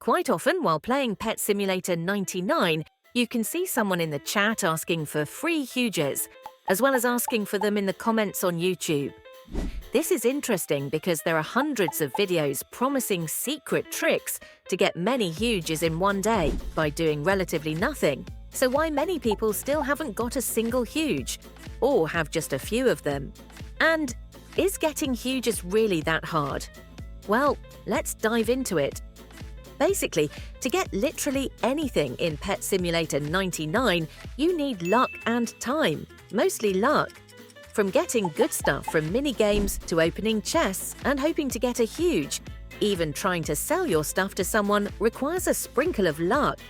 Quite often, while playing Pet Simulator 99, you can see someone in the chat asking for free HUGES, as well as asking for them in the comments on YouTube. This is interesting because there are hundreds of videos promising secret tricks to get many HUGES in one day by doing relatively nothing. So why many people still haven't got a single HUGE, or have just a few of them? And is getting HUGES really that hard? Well, let's dive into it. Basically, to get literally anything in Pet Simulator 99, you need luck and time, mostly luck. From getting good stuff from mini-games to opening chests and hoping to get a HUGE, even trying to sell your stuff to someone requires a sprinkle of luck.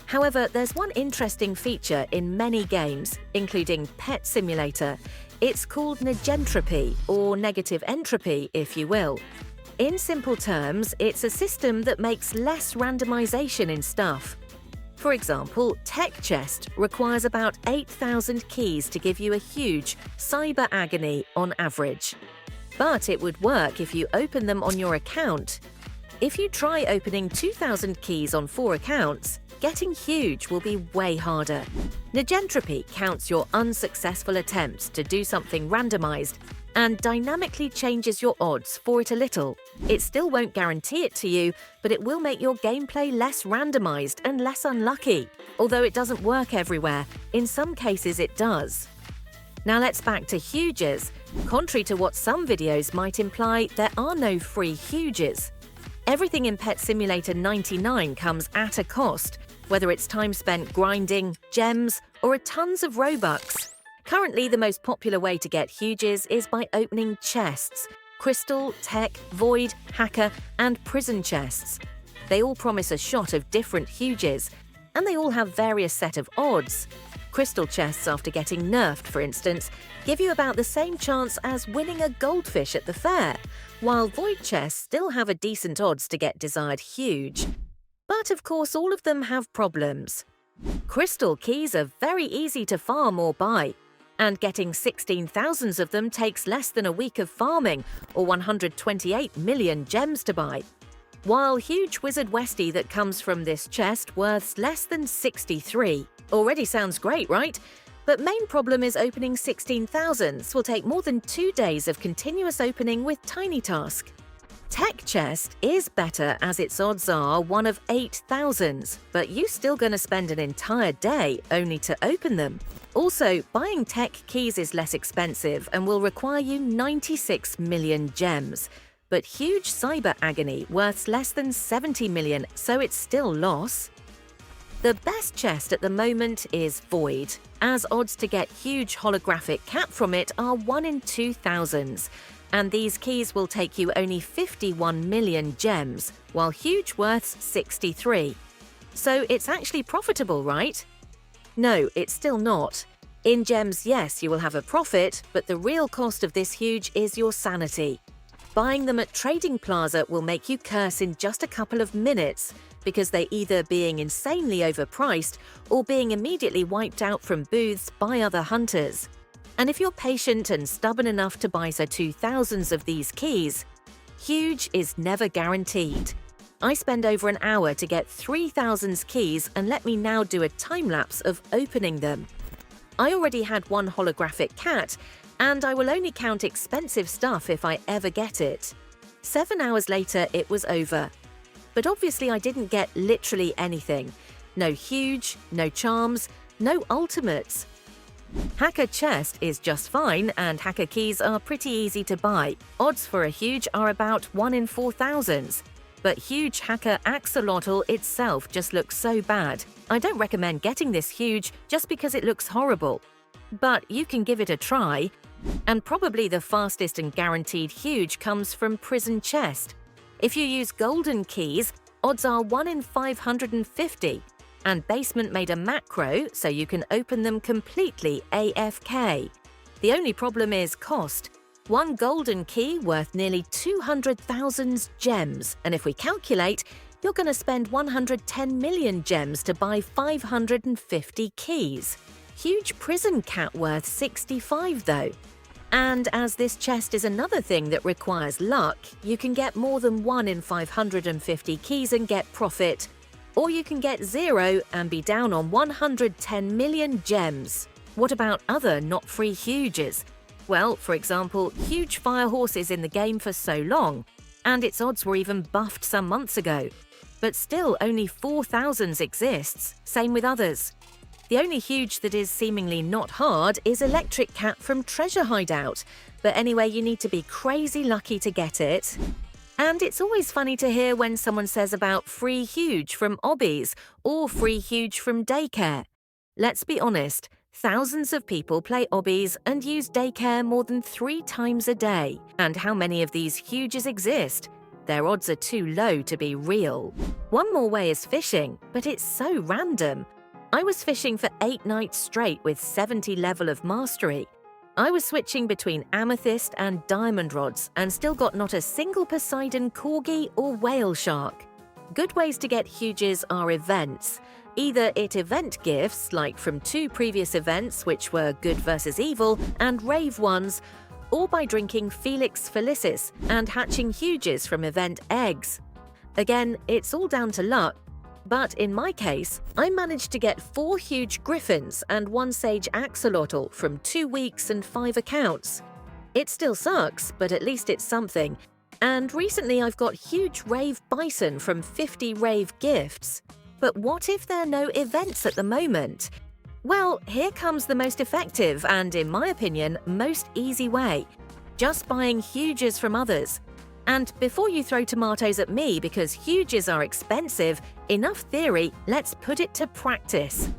However, there's one interesting feature in many games, including Pet Simulator. It's called negentropy, or negative entropy, if you will. In simple terms, it's a system that makes less randomization in stuff. For example, Tech Chest requires about 8,000 keys to give you a HUGE, cyber agony on average. But it would work if you open them on your account. If you try opening 2,000 keys on 4 accounts, getting HUGE will be way harder. Negentropy counts your unsuccessful attempts to do something randomized and dynamically changes your odds for it a little. It still won't guarantee it to you, but it will make your gameplay less randomized and less unlucky. Although it doesn't work everywhere, in some cases it does. Now let's back to HUGES. Contrary to what some videos might imply, there are no free HUGES. Everything in Pet Simulator 99 comes at a cost, whether it's time spent grinding, gems, or tons of Robux. Currently, the most popular way to get HUGES is by opening chests: Crystal, Tech, Void, Hacker, and Prison chests. They all promise a shot of different HUGES, and they all have various set of odds. Crystal chests, after getting nerfed, for instance, give you about the same chance as winning a goldfish at the fair, while Void chests still have a decent odds to get desired HUGE. But of course, all of them have problems. Crystal keys are very easy to farm or buy, and getting 16,000 of them takes less than a week of farming or 128 million gems to buy. While HUGE Wizard Westie that comes from this chest worths less than 63. Already sounds great, right? But main problem is opening 16,000s will take more than 2 days of continuous opening with tiny task. Tech Chest is better as its odds are 1 of 8,000, but you're still going to spend an entire day only to open them. Also, buying tech keys is less expensive and will require you 96 million gems. But HUGE Cyber Agony worths less than 70 million, so it's still loss. The best chest at the moment is Void, as odds to get HUGE holographic cat from it are 1 in 2,000. And these keys will take you only 51 million gems, while HUGE worths 63. So it's actually profitable, right? No, it's still not. In gems, yes, you will have a profit, but the real cost of this HUGE is your sanity. Buying them at Trading Plaza will make you curse in just a couple of minutes, because they either being insanely overpriced or being immediately wiped out from booths by other hunters. And if you're patient and stubborn enough to buy 2,000 of these keys, HUGE is never guaranteed. I spend over an hour to get 3,000 keys, and let me now do a time-lapse of opening them. I already had 1 holographic cat, and I will only count expensive stuff if I ever get it. 7 hours later, it was over. But obviously I didn't get literally anything. No HUGE, no charms, no ultimates. Hacker Chest is just fine, and Hacker keys are pretty easy to buy. Odds for a HUGE are about 1 in 4,000. But HUGE Hacker Axolotl itself just looks so bad. I don't recommend getting this HUGE just because it looks horrible. But you can give it a try. And probably the fastest and guaranteed HUGE comes from Prison Chest. If you use golden keys, odds are 1 in 550. And Basement made a macro so you can open them completely AFK. The only problem is cost. 1 golden key worth nearly 200,000 gems, and if we calculate, you're going to spend 110 million gems to buy 550 keys. HUGE Prison Cat worth 65 though. And as this chest is another thing that requires luck, you can get more than 1 in 550 keys and get profit, or you can get 0 and be down on 110 million gems. What about other not free huges? Well, for example, huge fire horse is in the game for so long, and its odds were even buffed some months ago. But still only 4,000 exists, same with others. The only huge that is seemingly not hard is Electric Cat from Treasure Hideout, but anyway, you need to be crazy lucky to get it. And it's always funny to hear when someone says about free huge from obbies or free huge from daycare. Let's be honest, thousands of people play obbies and use daycare more than 3 times a day. And how many of these huges exist? Their odds are too low to be real. One more way is fishing, but it's so random. I was fishing for 8 nights straight with 70 level of mastery. I was switching between amethyst and diamond rods and still got not a single Poseidon corgi or whale shark. Good ways to get huges are events. Either it event gifts, like from 2 previous events which were good versus evil and rave ones, or by drinking Felix Felicis and hatching huges from event eggs. Again, it's all down to luck. But in my case, I managed to get 4 huge griffins and 1 sage axolotl from 2 weeks and 5 accounts. It still sucks, but at least it's something. And recently I've got huge rave bison from 50 rave gifts. But what if there are no events at the moment? Well, here comes the most effective and, in my opinion, most easy way. Just buying huges from others. And before you throw tomatoes at me because huges are expensive, enough theory, let's put it to practice.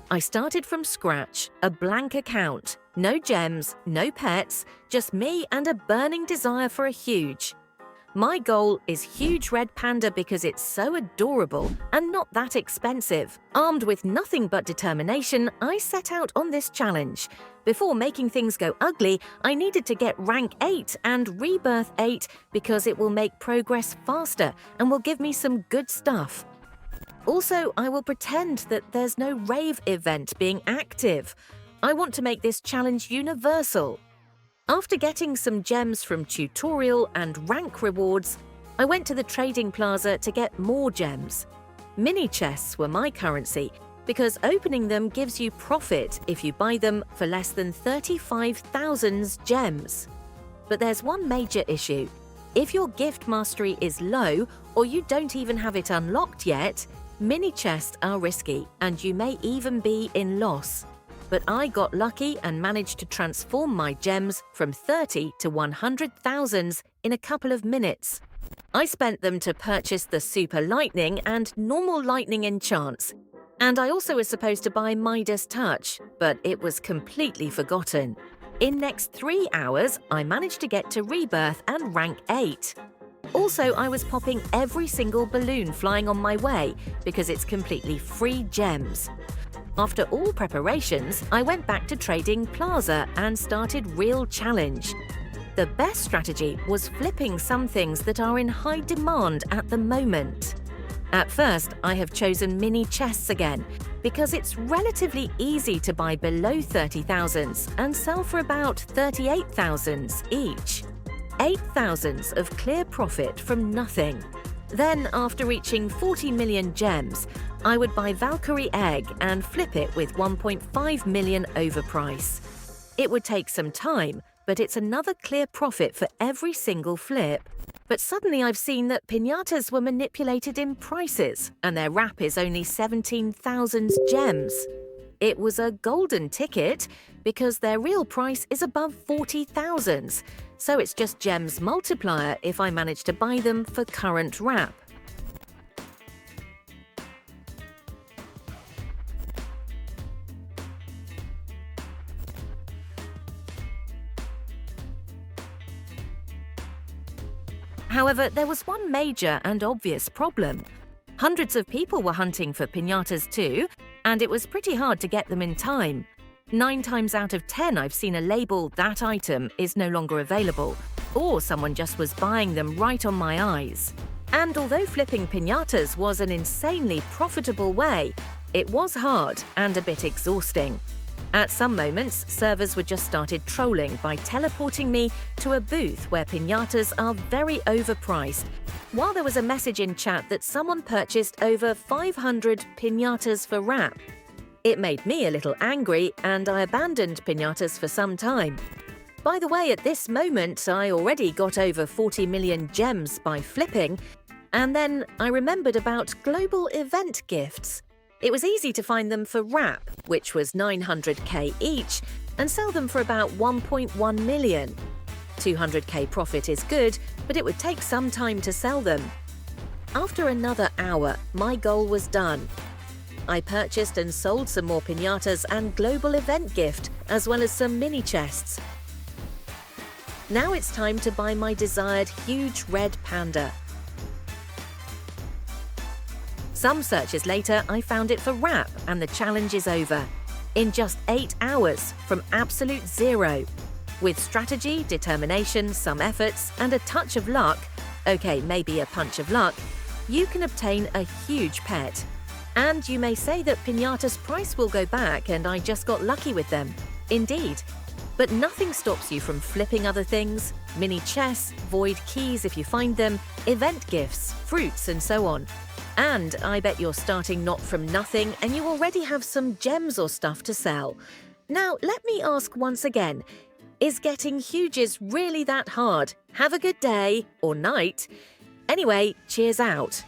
I started from scratch, a blank account, no gems, no pets, just me and a burning desire for a huge. My goal is huge red panda because it's so adorable and not that expensive. Armed with nothing but determination, I set out on this challenge. Before making things go ugly, I needed to get rank 8 and rebirth 8 because it will make progress faster and will give me some good stuff. Also, I will pretend that there's no rave event being active. I want to make this challenge universal. After getting some gems from tutorial and rank rewards, I went to the trading plaza to get more gems. Mini chests were my currency because opening them gives you profit if you buy them for less than 35,000 gems. But there's one major issue. If your gift mastery is low or you don't even have it unlocked yet, mini chests are risky and you may even be in loss. But I got lucky and managed to transform my gems from 30 to 100,000 in a couple of minutes. I spent them to purchase the Super Lightning and Normal Lightning enchants. And I also was supposed to buy Midas Touch, but it was completely forgotten. In next 3 hours, I managed to get to Rebirth and rank 8. Also, I was popping every single balloon flying on my way because it's completely free gems. After all preparations, I went back to Trading Plaza and started real challenge. The best strategy was flipping some things that are in high demand at the moment. At first, I have chosen mini chests again because it's relatively easy to buy below 30,000 and sell for about 38,000 each. 8,000 of clear profit from nothing. Then, after reaching 40 million gems, I would buy Valkyrie Egg and flip it with 1.5 million overprice. It would take some time, but it's another clear profit for every single flip. But suddenly I've seen that piñatas were manipulated in prices, and their wrap is only 17,000 gems. It was a golden ticket because their real price is above 40,000, so it's just gems multiplier if I manage to buy them for current wrap. However, there was one major and obvious problem. Hundreds of people were hunting for piñatas too, and it was pretty hard to get them in time. 9 times out of 10 I've seen a label that item is no longer available, or someone just was buying them right on my eyes. And although flipping piñatas was an insanely profitable way, it was hard and a bit exhausting. At some moments, servers were just started trolling by teleporting me to a booth where piñatas are very overpriced, while there was a message in chat that someone purchased over 500 piñatas for wrap. It made me a little angry, and I abandoned piñatas for some time. By the way, at this moment, I already got over 40 million gems by flipping, and then I remembered about global event gifts. It was easy to find them for wrap, which was 900k each, and sell them for about 1.1 million. 200k profit is good, but it would take some time to sell them. After another hour, my goal was done. I purchased and sold some more piñatas and global event gift, as well as some mini chests. Now it's time to buy my desired huge red panda. Some searches later, I found it for wrap, and the challenge is over. In just 8 hours, from absolute zero. With strategy, determination, some efforts, and a touch of luck, okay, maybe a punch of luck, you can obtain a huge pet. And you may say that piñata's price will go back and I just got lucky with them. Indeed. But nothing stops you from flipping other things, mini chests, void keys if you find them, event gifts, fruits, and so on. And I bet you're starting not from nothing and you already have some gems or stuff to sell. Now, let me ask once again, is getting HUGES really that hard? Have a good day or night. Anyway, cheers out.